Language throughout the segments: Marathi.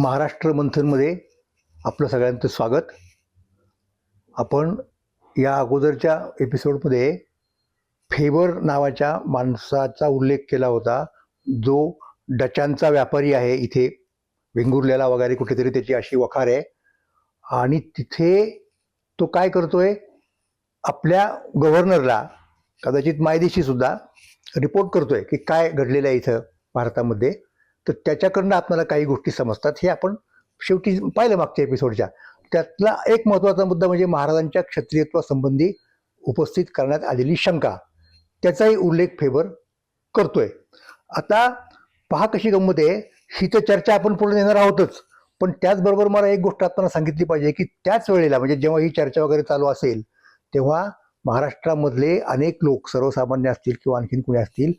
महाराष्ट्र मंथनमध्ये आपलं सगळ्यांचं स्वागत. आपण या अगोदरच्या एपिसोडमध्ये फेबर नावाच्या माणसाचा उल्लेख केला होता, जो डचांचा व्यापारी आहे. इथे वेंगुर्ल्याला वगैरे कुठेतरी त्याची अशी वखार आहे. आणि तिथे तो काय करतोय, आपल्या गव्हर्नरला, कदाचित मायदेशी सुद्धा रिपोर्ट करतोय की काय घडलेलं आहे इथं भारतामध्ये. तर त्याच्याकडनं आपल्याला काही गोष्टी समजतात. हे आपण शेवटी पाहिलं मागच्या एपिसोडच्या. त्यातला एक महत्त्वाचा मुद्दा म्हणजे महाराजांच्या क्षत्रियत्वासंबंधी उपस्थित करण्यात आलेली शंका, त्याचाही उल्लेख फेबर करतोय. आता पहा कशी गंमत आहे. ही तर चर्चा आपण पुढे नेणार आहोतच, पण त्याचबरोबर मला एक गोष्ट आपल्याला सांगितली पाहिजे की त्याच वेळेला, म्हणजे जेव्हा ही चर्चा वगैरे चालू असेल, तेव्हा महाराष्ट्रामधले अनेक लोक, सर्वसामान्य असतील किंवा आणखीन कुणी असतील,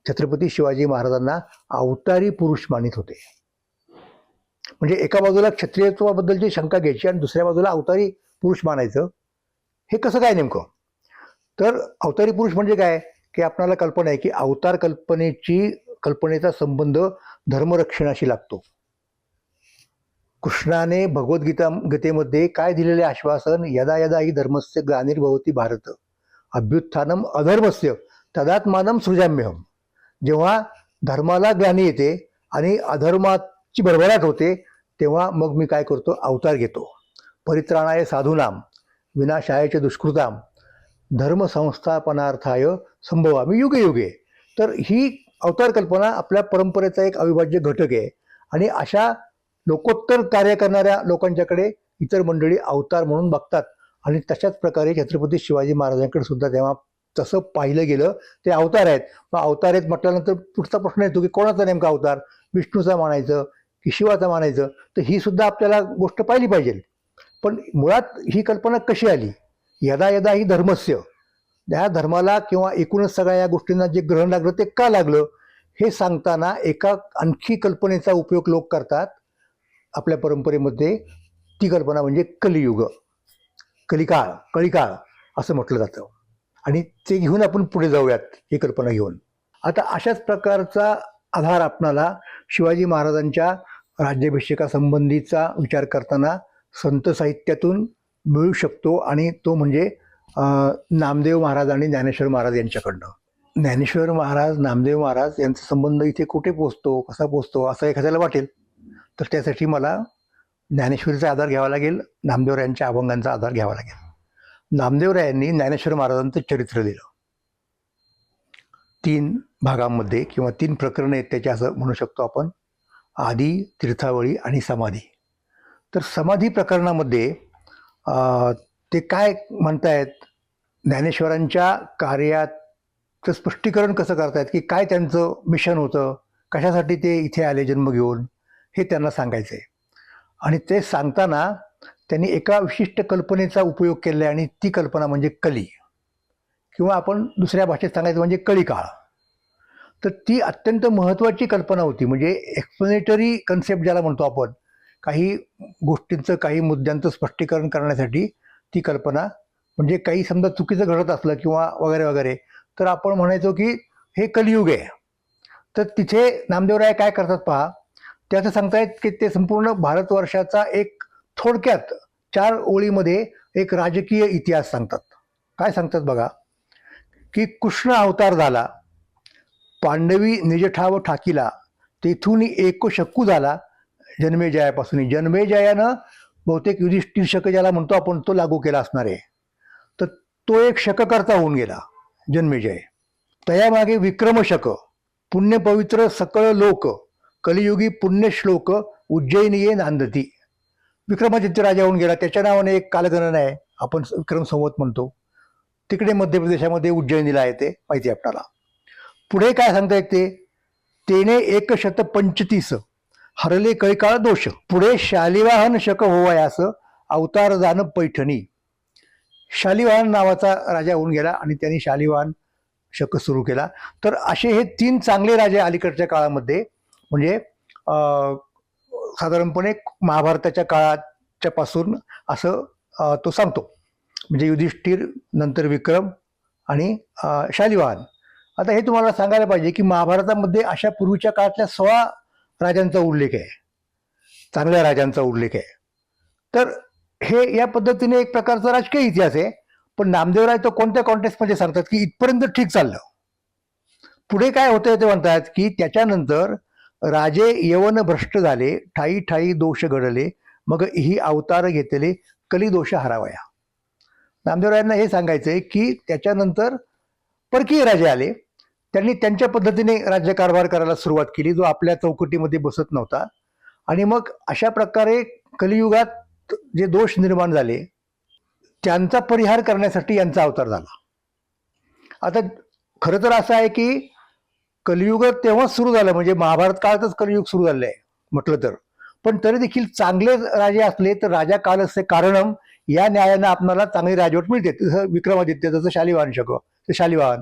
छत्रपती शिवाजी महाराजांना अवतारी पुरुष मानित होते. म्हणजे एका बाजूला क्षत्रियत्वाबद्दलची शंका घ्यायची आणि दुसऱ्या बाजूला अवतारी पुरुष मानायचं. हे कसं काय नेमकं? तर अवतारी पुरुष म्हणजे काय की आपल्याला कल्पना आहे की अवतार कल्पनेचा संबंध धर्मरक्षणाशी लागतो. कृष्णाने गीतेमध्ये काय दिलेले आश्वासन, यदा यदा ही धर्मस्य ग्लानिर्भवती भारत अभ्युत्थानम अधर्मस्य तदात्मानम सृजाम्यहम. जेव्हा धर्माला ग्लानी येते आणि अधर्माची भरभराट होते, तेव्हा मग मी काय करतो, अवतार घेतो. परित्राणाय साधूनाम विनाशाय च दुष्कृताम धर्म संस्थापनार्थाय संभवामी युगे युगे. तर ही अवतार कल्पना आपल्या परंपरेचा एक अविभाज्य घटक आहे. आणि अशा लोकोत्तर कार्य करणाऱ्या लोकांच्याकडे इतर मंडळी अवतार म्हणून बघतात. आणि तशाच प्रकारे छत्रपती शिवाजी महाराजांकडे सुद्धा तेव्हा तसं पाहिलं गेलं ते अवतार आहेत. मग अवतार आहेत म्हटल्यानंतर पुढचा प्रश्न येतो की कोणाचा नेमका अवतार, विष्णूचा मानायचं की शिवाचा मानायचं? तर ही सुद्धा आपल्याला गोष्ट पाहिली पाहिजे. पण मुळात ही कल्पना कशी आली? यदा यदा ही धर्मस्य, त्या धर्माला किंवा एकूणच सगळ्या या गोष्टींना जे ग्रहण लागलं ते का लागलं, हे सांगताना एका आणखी कल्पनेचा उपयोग लोक करतात आपल्या परंपरेमध्ये. ती कल्पना म्हणजे कलियुग, कळीकाळ असं म्हटलं जातं. आणि ते घेऊन आपण पुढे जाऊयात, ही कल्पना घेऊन. आता अशाच प्रकारचा आधार आपणाला शिवाजी महाराजांच्या राज्याभिषेकासंबंधीचा विचार करताना संत साहित्यातून मिळू शकतो. आणि तो म्हणजे नामदेव महाराज आणि ज्ञानेश्वर महाराज यांच्याकडनं. ज्ञानेश्वर महाराज, नामदेव महाराज यांचा संबंध इथे कुठे पोचतो, कसा पोचतो असं एखाद्याला वाटेल. तर त्यासाठी मला ज्ञानेश्वरीचा आधार घ्यावा लागेल, नामदेवरायांच्या अभंगांचा आधार घ्यावा लागेल. नामदेवरायांनी ज्ञानेश्वर महाराजांचं चरित्र लिहिलं 3 भागांमध्ये, किंवा 3 प्रकरणं आहेत त्याचे, असं म्हणू शकतो आपण: आदी, तीर्थावळी आणि समाधी. तर समाधी प्रकरणामध्ये ते काय म्हणतायत, ज्ञानेश्वरांच्या कार्याचं स्पष्टीकरण कसं करतायत, की काय त्यांचं मिशन होतं, कशासाठी ते इथे आले जन्म घेऊन, हे त्यांना सांगायचं आहे. आणि ते सांगताना त्यांनी एका विशिष्ट कल्पनेचा उपयोग केला आहे, आणि ती कल्पना म्हणजे कली, किंवा आपण दुसऱ्या भाषेत सांगायचं म्हणजे कळीकाळ. तर ती अत्यंत महत्त्वाची कल्पना होती. म्हणजे एक्सप्लेनेटरी कन्सेप्ट ज्याला म्हणतो आपण, काही गोष्टींचं, काही मुद्द्यांचं स्पष्टीकरण करण्यासाठी ती कल्पना. म्हणजे काही समजा चुकीचं घडत असलं किंवा वगैरे वगैरे, तर आपण म्हणायचो की हे कलियुग आहे. तर तिथे नामदेवराय काय करतात पहा, ते असं सांगतायत की ते संपूर्ण भारतवर्षाचा एक थोडक्यात 4 ओळीमध्ये एक राजकीय इतिहास सांगतात. काय सांगतात बघा, की कृष्ण अवतार झाला, पांडवी निजठाव ठाकीला, तेथून एको शक्कू झाला जन्मेजयापासून. जन्मेजयानं बहुतेक युधिष्ठिर शक ज्याला म्हणतो आपण, तो लागू केला असणार आहे. तर तो एक शककर्ता होऊन गेला जन्मेजय. तयामागे विक्रमशक, पुण्यपवित्र सकळ लोक, कलियुगी पुण्यश्लोक उज्जैनिये नांदती. विक्रमादित्य राजा होऊन गेला. त्याच्या नावाने एक कालगणना आहे, आपण विक्रम संवत म्हणतो. तिकडे मध्य प्रदेशामध्ये उज्जैनीला आहे, ते माहिती आहे आपल्याला. पुढे काय सांगता येते, तेने 135 हरले कळीकाळ दोष. पुढे शालिवाहन शक होवयास अवतार जाण पैठणी. शालिवाहन नावाचा राजा होऊन गेला आणि त्यांनी शालिवाहन शक सुरू केला. तर असे हे 3 चांगले राजे अलीकडच्या काळामध्ये, म्हणजे साधारणपणे महाभारताच्या काळाच्या पासून असं तो सांगतो. म्हणजे युधिष्ठिर, नंतर विक्रम आणि शालिवाहन. आता हे तुम्हाला सांगायला पाहिजे की महाभारतामध्ये अशा पूर्वीच्या काळातल्या 16 राजांचा उल्लेख आहे. चांगल्या राजांचा उल्लेख आहे. तर हे या पद्धतीने एक प्रकारचा राजकीय इतिहास आहे. पण नामदेवराय तो कोणत्या कॉन्टेक्स्टमध्ये सांगतात की इथपर्यंत ठीक चाललं. पुढे काय होतंय ते म्हणतात की त्याच्यानंतर राजे यवन भ्रष्ट झाले, ठाई ठाई दोष घडले, मग ही अवतार घेतले कलिदोष हरावया. नामदेवरायांना हे सांगायचंय की त्याच्यानंतर परकीय राजे आले, त्यांनी त्यांच्या पद्धतीने राज्यकारभार करायला सुरुवात केली, जो आपल्या चौकटीमध्ये बसत नव्हता. आणि मग अशा प्रकारे कलियुगात जे दोष निर्माण झाले त्यांचा परिहार करण्यासाठी यांचा अवतार झाला. आता खरं तर असं आहे की कलियुग तेव्हाच सुरू झालं, म्हणजे महाभारत काळातच कलियुग सुरू झालं आहे म्हटलं तर. पण तरी देखील चांगले राजे असले तर राजा कालस्य कारणम या न्यायानं आपल्याला चांगली राजवट मिळते. जसं विक्रमादित्य, जसं शालिवाहन शक शालिवाहन,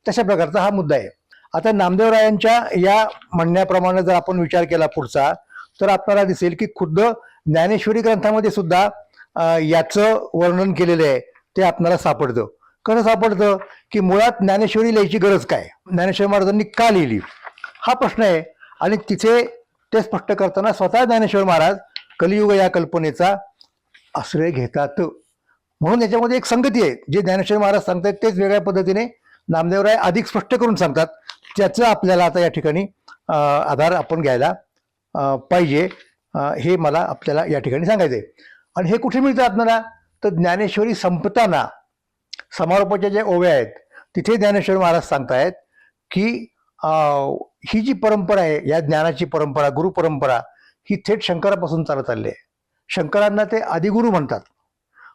तशा प्रकारचा हा मुद्दा आहे. आता नामदेवरायांच्या या म्हणण्याप्रमाणे जर आपण विचार केला पुढचा, तर आपल्याला दिसेल की खुद्द ज्ञानेश्वरी ग्रंथामध्ये सुद्धा याचं वर्णन केलेलं आहे. ते आपल्याला सापडतं. कसं सापडतं की मुळात ज्ञानेश्वरी लिहायची गरज काय, ज्ञानेश्वर महाराजांनी का लिहिली, हा प्रश्न आहे. आणि तिथे ते स्पष्ट करताना स्वतः ज्ञानेश्वर महाराज कलियुग या कल्पनेचा आश्रय घेतात. म्हणून याच्यामध्ये एक संगती आहे. जे ज्ञानेश्वर महाराज सांगतात तेच वेगळ्या पद्धतीने नामदेवराय अधिक स्पष्ट करून सांगतात. त्याचं आपल्याला आता या ठिकाणी आधार आपण घ्यायला पाहिजे, हे मला आपल्याला या ठिकाणी सांगायचंय. आणि हे कुठे मिळतं आपल्याला, तर ज्ञानेश्वरी संपताना समारोपाच्या ज्या ओव्या आहेत तिथे ज्ञानेश्वर महाराज सांगतायत की ही जी परंपरा आहे, या ज्ञानाची परंपरा, गुरु परंपरा, ही थेट शंकरापासून चालत आली आहे. शंकरांना ते आदिगुरु म्हणतात.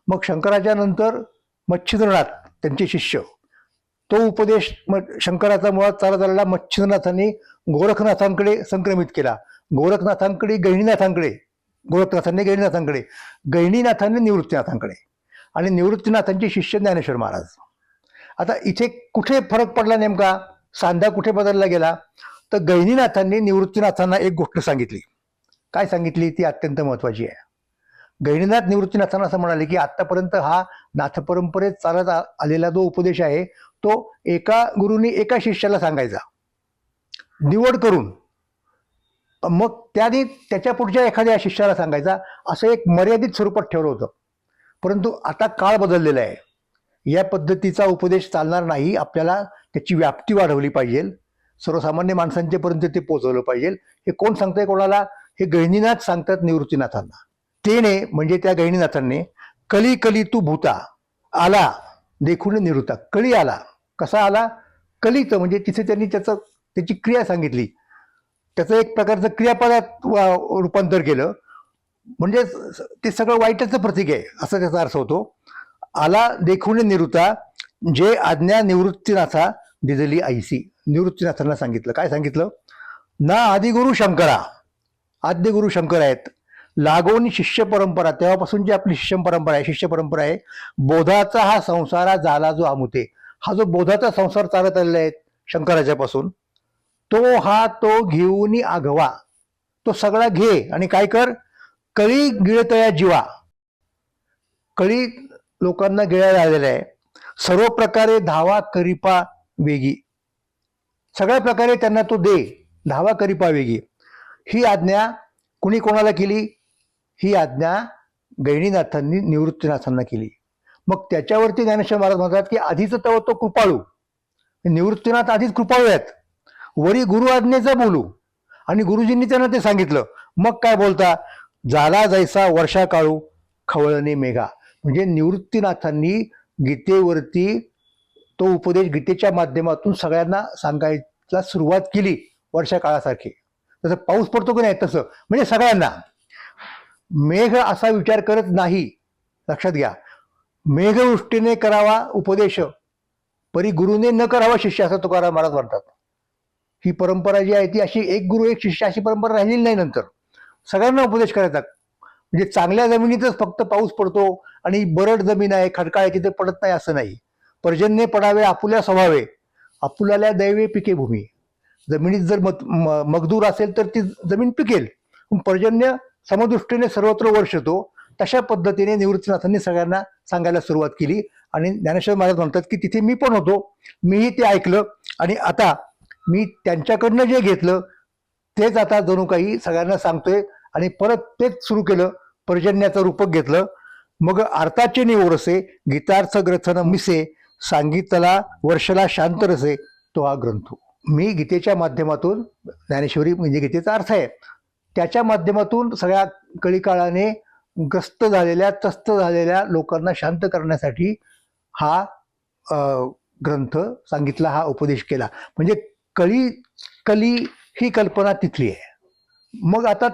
मग शंकराच्या नंतर मच्छिंद्रनाथ त्यांचे शिष्य, तो उपदेश शंकराचा मुळात चालत आलेला मच्छिंद्रनाथांनी गोरखनाथांकडे संक्रमित केला. गोरखनाथांकडे गहिनीनाथांकडे, गोरखनाथांनी गहिनीनाथांकडे, गहिनीनाथांनी निवृत्तीनाथांकडे, आणि निवृत्तीनाथांचे शिष्य ज्ञानेश्वर महाराज. आता इथे कुठे फरक पडला नेमका, सांधा कुठे बदलला गेला, तर गहिनीनाथांनी निवृत्तीनाथांना एक गोष्ट सांगितली. काय सांगितली ती अत्यंत महत्वाची आहे. गहिनीनाथ निवृत्तीनाथांना असं म्हणाले की आतापर्यंत हा नाथ परंपरेत चालत आलेला जो उपदेश आहे तो एका गुरुनी एका शिष्याला सांगायचा निवड करून, मग त्याने त्याच्या पुढच्या एखाद्या शिष्याला सांगायचा, असं एक मर्यादित स्वरूपात ठेवलं होतं. परंतु आता काळ बदललेला आहे. या पद्धतीचा उपदेश चालणार नाही. आपल्याला त्याची व्याप्ती वाढवली पाहिजे, सर्वसामान्य माणसांच्या पर्यंत ते पोहोचवलं पाहिजे. हे कोण सांगतंय कोणाला, हे गहिनीनाथ सांगतात निवृत्तीनाथांना. तेने म्हणजे त्या गहिनीनाथांनी कली कली तू भूता आला देखून निवृत्ता. कळी आला, कसा आला, कलीचं म्हणजे तिथे त्यांनी त्याची क्रिया सांगितली, त्याचं एक प्रकारचं क्रियापदात रूपांतर केलं. म्हणजे ते सगळं वाईटाचं प्रतीक आहे असं त्याचा अर्थ होतो. आला देखून निवृत्ता जे आज्ञा निवृत्तीनाथा दिजली ऐसी. निवृत्तीनाथांना सांगितलं, काय सांगितलं ना, आदिगुरु शंकरा, आद्य गुरु शंकर आहेत, लागोनी शिष्य परंपरा, तेव्हापासून जी आपली शिष्य परंपरा आहे, बोधाचा हा संसारा झाला जो आमुते. हा जो बोधाचा संसार चालत आलेला आहे शंकराच्या पासून, तो घेऊन आघवा, तो सगळा घे आणि काय कर, कळी गिळतया जीवा. कळी लोकांना गिळायला आलेला आहे. सर्व प्रकारे धावा करिपा वेगी, सगळ्या प्रकारे त्यांना तो दे, धावा करिपा वेगी. ही आज्ञा कुणी कोणाला केली, ही आज्ञा गहिनीनाथांनी निवृत्तीनाथांना केली. मग त्याच्यावरती ज्ञानेश्वर महाराज म्हणतात की आधीच तो कृपाळू, निवृत्तीनाथ आधीच कृपाळू आहेत, वरी गुरु आज्ञेचा बोलू. आणि गुरुजींनी त्यांना ते सांगितलं. मग काय बोलता, झाला जैसा वर्षा काळू खवळणे मेघा. म्हणजे निवृत्तीनाथांनी गीतेवरती तो उपदेश गीतेच्या माध्यमातून सगळ्यांना सांगायला सुरुवात केली वर्षा काळासारखी. जसं पाऊस पडतो की नाही तसं, म्हणजे सगळ्यांना. मेघ असा विचार करत नाही, लक्षात घ्या. मेघवृष्टीने करावा उपदेश, परी गुरुने न करावा शिष्य, असं तुकाराम महाराज म्हणतात. ही परंपरा जी आहे ती अशी एक गुरु एक शिष्य अशी परंपरा राहिलेली नाही. नंतर सगळ्यांना उपदेश करायचा. म्हणजे चांगल्या जमिनीतच फक्त पाऊस पडतो आणि बरड जमीन आहे खडकाळ्याची ते पडत नाही असं नाही. पर्जन्य पडावे आपुल्या स्वभावे, आपुल्याला दैवे पिके भूमी. जमिनीत जर मगदूर असेल तर ती जमीन पिकेल, पण पर्जन्य समदृष्टीने सर्वत्र वर्षतो. तशा पद्धतीने निवृत्तीनाथांनी सगळ्यांना सांगायला सुरुवात केली. आणि ज्ञानेश्वर महाराज म्हणतात की तिथे मी पण होतो, मीही ते ऐकलं, आणि आता मी त्यांच्याकडनं जे घेतलं तेच आता जणू काही सगळ्यांना सांगतोय. आणि परत तेच सुरू केलं, पर्जन्याचं रूपक घेतलं. मग अर्थाचे निवरसे गीतार्थ ग्रथन मिसे सांगितला वर्षला शांत रसे तो हा ग्रंथ. मी गीतेच्या माध्यमातून, ज्ञानेश्वरी म्हणजे गीतेचा अर्थ आहे, त्याच्या माध्यमातून सगळ्या कळीकाळाने ग्रस्त झालेल्या, त्रस्त झालेल्या लोकांना शांत करण्यासाठी हा ग्रंथ सांगितला, हा उपदेश केला. म्हणजे कली ही कल्पना तिथली आहे. मग आता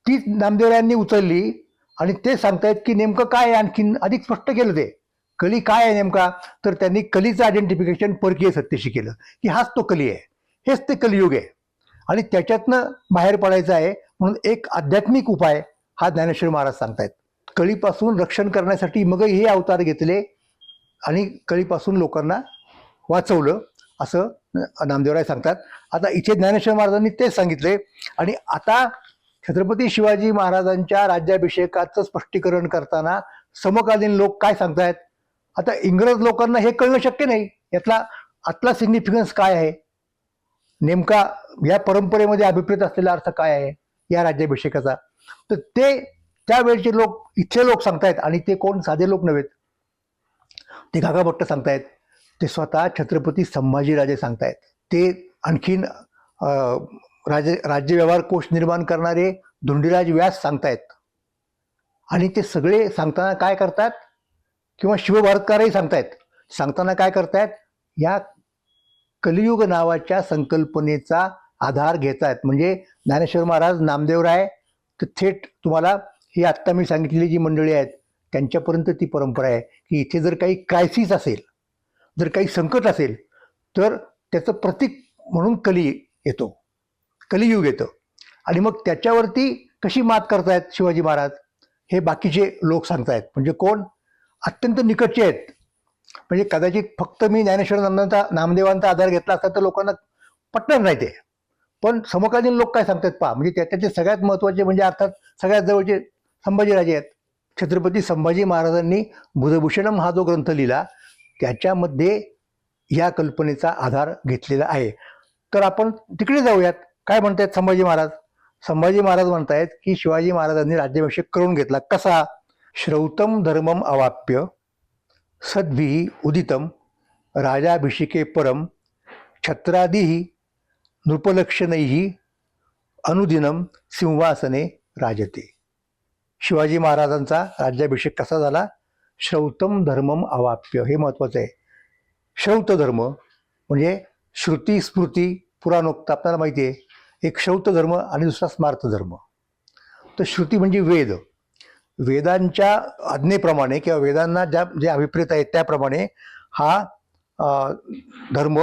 तीच नामदेवरायांनी उचलली आणि ते सांगतायत की नेमकं काय आहे, आणखीन अधिक स्पष्ट केलं. ते कली काय आहे नेमका, तर त्यांनी कलीचं आयडेंटिफिकेशन परकीय सत्तेशी केलं की हाच तो कली आहे, हेच ते कलियुग आहे आणि त्याच्यातनं बाहेर पडायचं आहे. म्हणून एक आध्यात्मिक उपाय हा ज्ञानेश्वर महाराज सांगतायत. कळीपासून रक्षण करण्यासाठी मग हे अवतार घेतले आणि कळीपासून लोकांना वाचवलं, असं नामदेवराय सांगतात. आता इथे ज्ञानेश्वर महाराजांनी तेच सांगितले. आणि आता छत्रपती शिवाजी महाराजांच्या राज्याभिषेकाचं स्पष्टीकरण करताना समकालीन लोक काय सांगतायत, आता इंग्रज लोकांना हे कळणं शक्य नाही, यातला आतला सिग्निफिकन्स काय आहे, नेमका या परंपरेमध्ये अभिप्रेत असलेला अर्थ काय आहे या राज्याभिषेकाचा. तर ते त्यावेळचे लोक, इथले लोक सांगतायत. आणि ते कोण साधे लोक नव्हेत, ते काका भट्ट सांगतायत, ते स्वतः छत्रपती संभाजीराजे सांगतायत, ते आणखीन राज्य व्यवहार कोश निर्माण करणारे धोंडीराज व्यास सांगतायत. आणि ते सगळे सांगताना काय करतात, किंवा शिवभारतकारही सांगतायत, सांगताना काय करतायत, या कलियुग नावाच्या संकल्पनेचा आधार घेत आहेत. म्हणजे ज्ञानेश्वर महाराज, नामदेवराय, तर थेट तुम्हाला ही आत्ता मी सांगितलेली जी मंडळी आहेत त्यांच्यापर्यंत ती परंपरा आहे की इथे जर काही क्रायसिस असेल, जर काही संकट असेल, तर त्याचं प्रतीक म्हणून कली येतो, कलियुग येतं. आणि मग त्याच्यावरती कशी मात करतायत शिवाजी महाराज, हे बाकीचे लोक सांगतायत. म्हणजे कोण, अत्यंत निकटचे आहेत. म्हणजे कदाचित फक्त मी ज्ञानेश्वर नामदेवांचा आधार घेतला असता तर लोकांना पटणार नाही ते, पण समकालीन लोक काय सांगतात पहा. म्हणजे त्याच्यातले सगळ्यात महत्त्वाचे म्हणजे अर्थात सगळ्यात जवळचे संभाजीराजे आहेत. छत्रपती संभाजी महाराजांनी बुधभूषणम हा जो ग्रंथ लिहिला त्याच्यामध्ये या कल्पनेचा आधार घेतलेला आहे. तर आपण तिकडे जाऊयात. काय म्हणतायत संभाजी महाराज. संभाजी महाराज म्हणतायत की शिवाजी महाराजांनी राज्याभिषेक करून घेतला कसा. श्रौतम धर्मम अवाप्य सद्भिः उदितम राजाभिषेके परम छत्रादिही नृपलक्षणैः अनुदिनम सिंहासने राजते. शिवाजी महाराजांचा राज्याभिषेक कसा झाला. श्रौतम धर्मम अवाप्य, हे महत्वाचं आहे. श्रौत धर्म म्हणजे श्रुती स्मृती पुराणोक्त, आपल्याला माहिती आहे. एक श्रौत धर्म आणि दुसरा स्मार्त धर्म. तर श्रुती म्हणजे वेद, वेदांच्या आज्ञेप्रमाणे किंवा वेदांना जे अभिप्रेत आहेत त्याप्रमाणे हा धर्म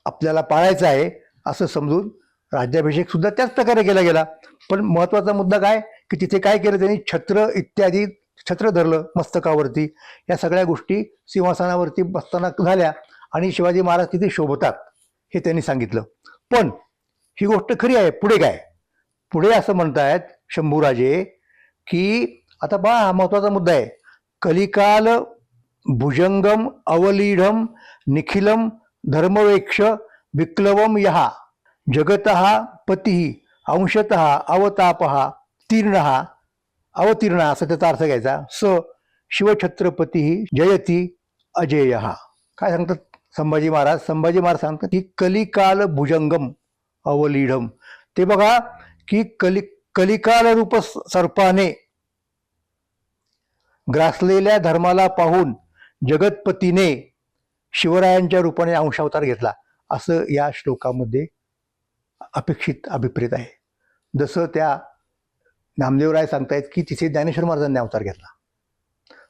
आपल्याला पाळायचा आहे असं समजून राज्याभिषेक सुद्धा त्याच प्रकारे केला गेला. पण महत्वाचा मुद्दा काय की तिथे काय केलं त्यांनी, छत्र इत्यादी, छत्र धरलं मस्तकावरती. या सगळ्या गोष्टी सिंहासनावरती बसताना झाल्या आणि शिवाजी महाराज तिथे शोभतात हे त्यांनी सांगितलं. पण ही गोष्ट खरी आहे. पुढे काय, पुढे असं म्हणतायत शंभूराजे की आता बा हा महत्वाचा मुद्दा आहे. कलिकाल भुजंगम अवलीढम निखिलम धर्मवेक्ष विक्लवम यहा जगतः पती अंशतः अवतापहा तीर्णहा अवतीर्ण, असा त्याचा अर्थ घ्यायचा. स शिवछत्रपती जयती अजेय. काय सांगतात संभाजी महाराज. संभाजी महाराज सांगतात की कलिकाल भुजंगम अवलीढम. ते बघा की कलिकाल रूप सर्पाने ग्रासलेल्या धर्माला पाहून जगतपतीने शिवरायांच्या रूपाने अंशावतार घेतला, असं या श्लोकामध्ये अपेक्षित अभिप्रेत आहे. जसं त्या नामदेवराय सांगतायत की तिथे ज्ञानेश्वर महाराजांनी अवतार घेतला,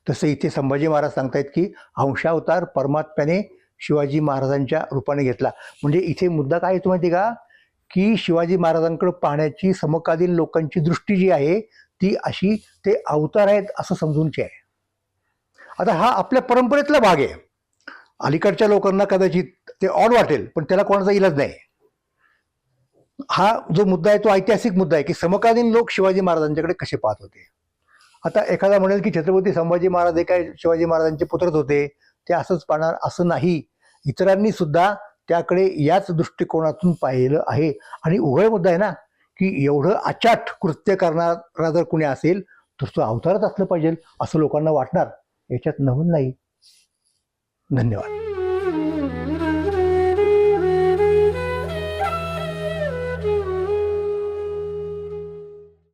तसं इथे संभाजी महाराज सांगतायत की अंशावतार परमात्म्याने शिवाजी महाराजांच्या रूपाने घेतला. म्हणजे इथे मुद्दा काय येतो माहिती का, की शिवाजी महाराजांकडे पाहण्याची समकालीन लोकांची दृष्टी जी आहे ती अशी, ते अवतार आहेत असं समजूनची आहे. आता हा आपल्या परंपरेतला भाग आहे. अलीकडच्या लोकांना कदाचित ते ऑड वाटेल, पण त्याला कोणाचा इलाज नाही. हा जो मुद्दा आहे तो ऐतिहासिक मुद्दा आहे की समकालीन लोक शिवाजी महाराजांच्याकडे कसे पाहत होते. आता एखादा म्हणेल की छत्रपती संभाजी महाराज हे काय शिवाजी महाराजांचे पुत्रच होते, ते असंच पाहणार, असं नाही. इतरांनी सुद्धा त्याकडे याच दृष्टिकोनातून पाहिलं आहे. आणि उघड मुद्दा आहे ना की एवढं अचाट कृत्य करणारा जर कुणी असेल तर तो अवतारच असलं पाहिजे असं लोकांना वाटणार, याच्यात नवल नाही. धन्यवाद.